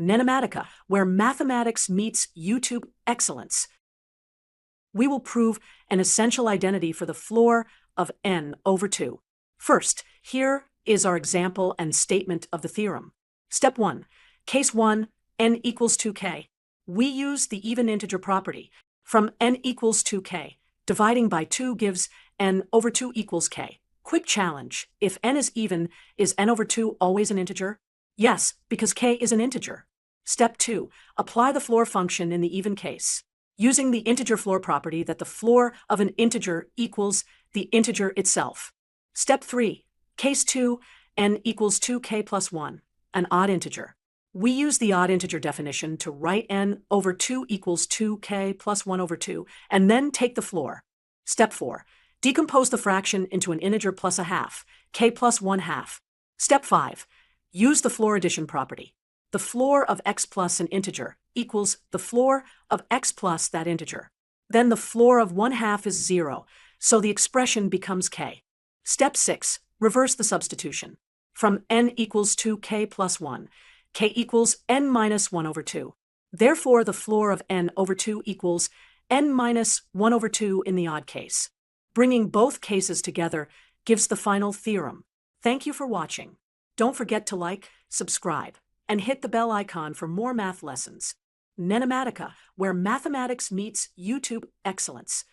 NENOMATICA, where mathematics meets YouTube excellence. We will prove an essential identity for the floor of n over 2. First, here is our example and statement of the theorem. Step 1. Case 1, n equals 2k. We use the even integer property. From n equals 2k, dividing by 2 gives n over 2 equals k. Quick challenge: if n is even, is n over 2 always an integer? Yes, because k is an integer. Step 2. Apply the floor function in the even case, using the integer floor property that the floor of an integer equals the integer itself. Step 3. Case 2, n equals 2k plus 1, an odd integer. We use the odd integer definition to write n over 2 equals 2k plus 1 over 2, and then take the floor. Step 4. Decompose the fraction into an integer plus a half, k plus 1 half. Step 5. Use the floor addition property. The floor of x plus an integer equals the floor of x plus that integer. Then the floor of 1 half is 0, so the expression becomes k. Step 6. Reverse the substitution. From n equals 2k plus 1, k equals n minus 1 over 2. Therefore, the floor of n over 2 equals n minus 1 over 2 in the odd case. Bringing both cases together gives the final theorem. Thank you for watching. Don't forget to like, subscribe, and hit the bell icon for more math lessons. NENOMATICA, where mathematics meets YouTube excellence.